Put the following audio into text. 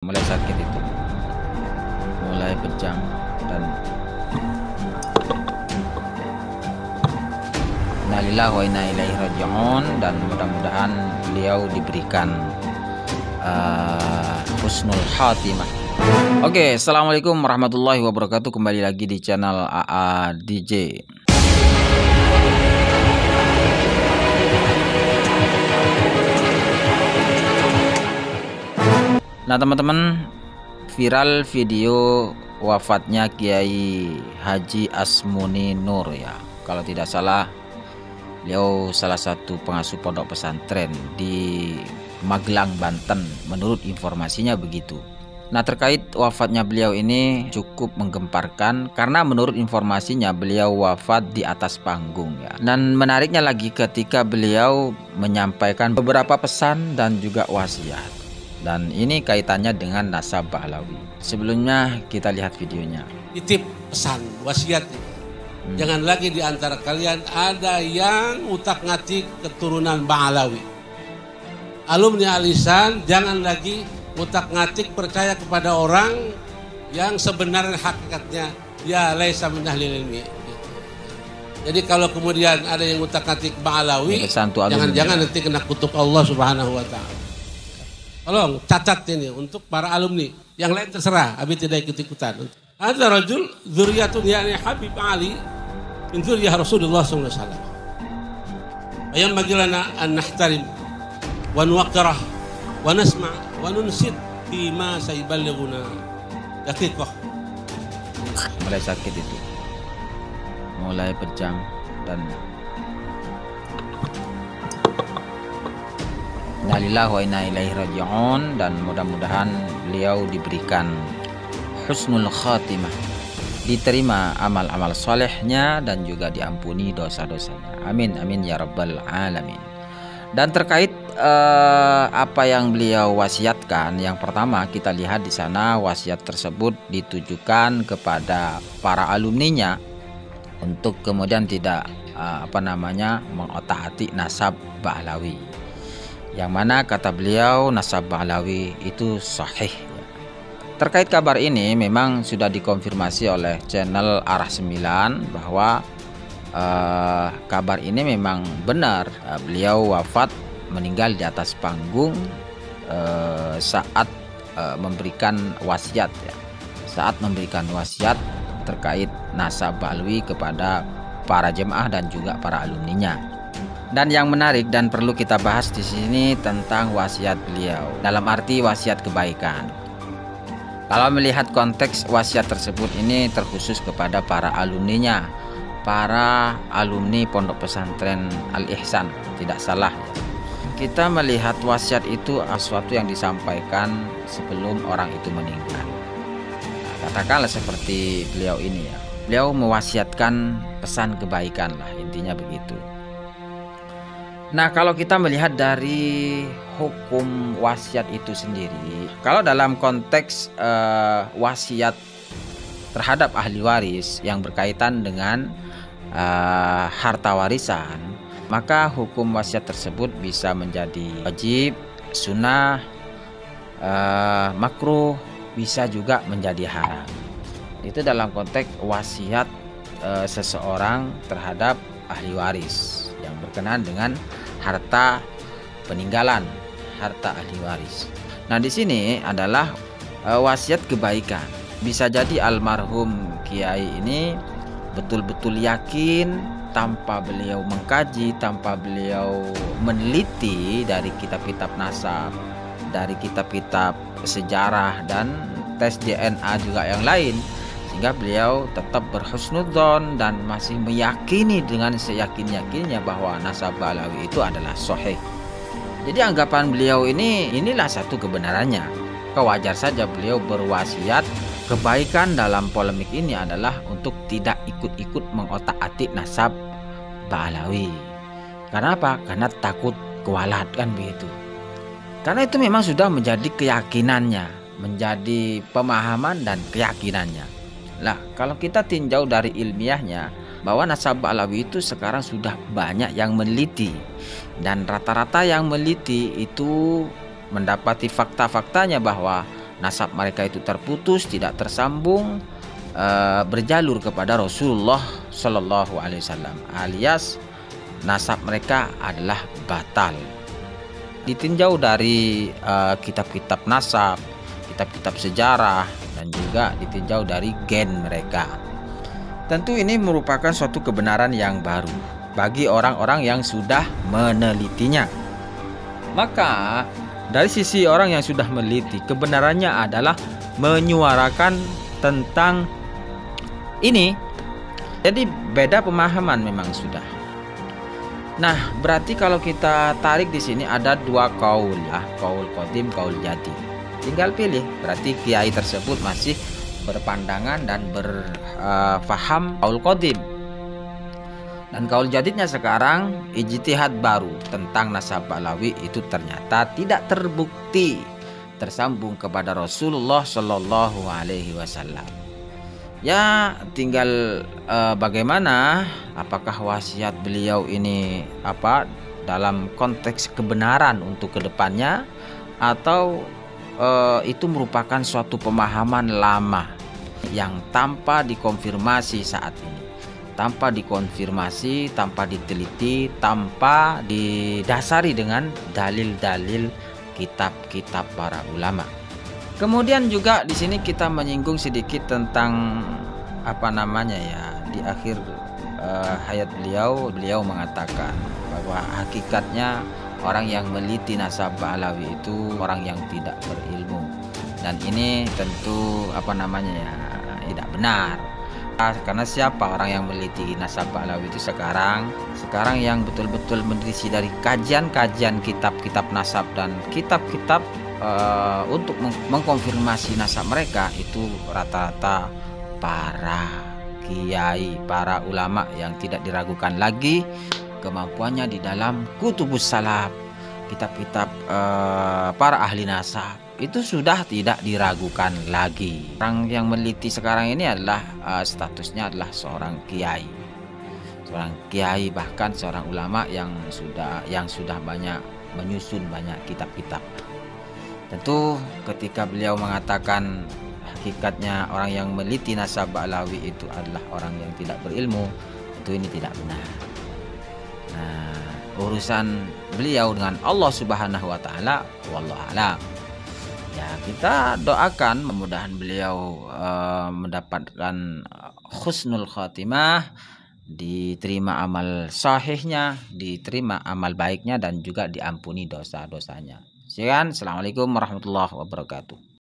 Mulai sakit itu, mulai pejam, dan innalillahi wa inna ilaihi raji'un. Dan mudah-mudahan beliau diberikan husnul khatimah. Oke, assalamualaikum warahmatullahi wabarakatuh. Kembali lagi di channel AA DJ. Nah teman-teman, viral video wafatnya Kiai Haji Asmuni Nur ya. Kalau tidak salah, beliau salah satu pengasuh pondok pesantren di Magelang, Banten. Menurut informasinya begitu. Nah terkait wafatnya beliau ini cukup menggemparkan karena menurut informasinya beliau wafat di atas panggung ya. Dan menariknya lagi ketika beliau menyampaikan beberapa pesan dan juga wasiat. Dan ini kaitannya dengan nasab Bahlawi. Sebelumnya kita lihat videonya. Titip pesan, wasiat. Jangan lagi di antara kalian ada yang utak-ngatik keturunan Bahlawi. Alumni Alisan jangan lagi utak-ngatik percaya kepada orang yang sebenarnya hakikatnya ya laisa min ahlil ilmi. Jadi kalau kemudian ada yang utak-ngatik Bahlawi, jangan-jangan nanti kena kutuk Allah Subhanahu wa taala. Tolong catat ini untuk para alumni. Yang lain terserah, Abi tidak ikut-ikutan. Ada rajul dzurriyyatun yani Habib Ali min dzurriyyah Rasulullah sallallahu alaihi wasallam. Ayam bagilana an nahtarim wa nuwaqqirah wa nasma' wa nunsit bima sayballighuna daqiqah. Mulai sakit itu, mulai pejam, dan innalillahi wa inna ilaihi raji'un. Dan mudah-mudahan beliau diberikan husnul khatimah, diterima amal-amal solehnya dan juga diampuni dosa-dosanya. Amin amin ya rabbal alamin. Dan terkait apa yang beliau wasiatkan, yang pertama kita lihat di sana wasiat tersebut ditujukan kepada para alumninya untuk kemudian tidak mengotak-atik nasab Bahlawi. Yang mana kata beliau nasab Bahlawi itu sahih. Terkait kabar ini memang sudah dikonfirmasi oleh channel Arah 9 bahwa kabar ini memang benar. Beliau wafat meninggal di atas panggung saat memberikan wasiat ya. Saat memberikan wasiat terkait nasab Bahlawi kepada para jemaah dan juga para alumninya. Dan yang menarik dan perlu kita bahas di sini tentang wasiat beliau dalam arti wasiat kebaikan. Kalau melihat konteks wasiat tersebut ini terkhusus kepada para alumninya, para alumni Pondok Pesantren Al Ihsan, tidak salah. Kita melihat wasiat itu sesuatu yang disampaikan sebelum orang itu meninggal. Katakanlah seperti beliau ini ya. Beliau mewasiatkan pesan kebaikan lah, intinya begitu. Nah kalau kita melihat dari hukum wasiat itu sendiri, kalau dalam konteks wasiat terhadap ahli waris yang berkaitan dengan harta warisan, maka hukum wasiat tersebut bisa menjadi wajib, sunnah, makruh, bisa juga menjadi haram. Itu dalam konteks wasiat seseorang terhadap ahli waris yang berkenaan dengan harta peninggalan, harta ahli waris. Nah, di sini adalah wasiat kebaikan. Bisa jadi almarhum kiai ini betul-betul yakin tanpa beliau mengkaji, tanpa beliau meneliti dari kitab-kitab nasab, dari kitab-kitab sejarah dan tes DNA juga yang lain, sehingga beliau tetap berhusnudzon dan masih meyakini dengan seyakin-yakinnya bahwa nasab Bahlawi itu adalah sahih. Jadi anggapan beliau inilah satu kebenarannya. Wajar saja beliau berwasiat kebaikan dalam polemik ini adalah untuk tidak ikut-ikut mengotak-atik nasab Bahlawi. Karena apa? Karena takut kualat kan begitu. Karena itu memang sudah menjadi keyakinannya, menjadi pemahaman dan keyakinannya. Lah, kalau kita tinjau dari ilmiahnya bahwa nasab Bahlawi itu sekarang sudah banyak yang meneliti, dan rata-rata yang meneliti itu mendapati fakta-faktanya bahwa nasab mereka itu terputus, tidak tersambung, berjalur kepada Rasulullah Shallallahu Alaihi Wasallam, alias nasab mereka adalah batal. Ditinjau dari kitab-kitab nasab, kitab-kitab sejarah, dan juga ditinjau dari gen mereka. Tentu ini merupakan suatu kebenaran yang baru bagi orang-orang yang sudah menelitinya. Maka dari sisi orang yang sudah meneliti, kebenarannya adalah menyuarakan tentang ini. Jadi beda pemahaman memang sudah. Nah, berarti kalau kita tarik di sini ada dua kaul ya, kaul qadim, kaul jadid. Tinggal pilih. Berarti kiai tersebut masih berpandangan dan berfaham kaul qadim. Dan kaul jadidnya sekarang ijtihad baru tentang nasab Ba'lawi itu ternyata tidak terbukti tersambung kepada Rasulullah Shallallahu Alaihi Wasallam. Ya, tinggal bagaimana, apakah wasiat beliau ini dalam konteks kebenaran untuk kedepannya, atau itu merupakan suatu pemahaman lama yang tanpa dikonfirmasi saat ini, tanpa dikonfirmasi, tanpa diteliti, tanpa didasari dengan dalil-dalil kitab-kitab para ulama. Kemudian juga di sini kita menyinggung sedikit tentang di akhir hayat beliau mengatakan bahwa hakikatnya orang yang meliti nasab Ba'lawi itu orang yang tidak berilmu, dan ini tentu tidak benar. Karena siapa orang yang meliti nasab Ba'lawi itu sekarang yang betul-betul meneliti dari kajian-kajian kitab-kitab nasab dan kitab-kitab untuk mengkonfirmasi nasab mereka itu rata-rata para kiai, para ulama yang tidak diragukan lagi kemampuannya di dalam kutubus salaf, kitab-kitab para ahli nasab itu sudah tidak diragukan lagi. Orang yang meneliti sekarang ini adalah statusnya adalah seorang kiai, bahkan seorang ulama yang sudah banyak menyusun banyak kitab-kitab. Tentu ketika beliau mengatakan hakikatnya orang yang meneliti nasab Ba'lawi itu adalah orang yang tidak berilmu, itu ini tidak benar. Nah, urusan beliau dengan Allah Subhanahu wa taala wallahu a'lam. Ya, kita doakan mudah-mudahan beliau mendapatkan husnul khatimah, diterima amal sahihnya, diterima amal baiknya, dan juga diampuni dosa-dosanya. Sekian, assalamualaikum warahmatullahi wabarakatuh.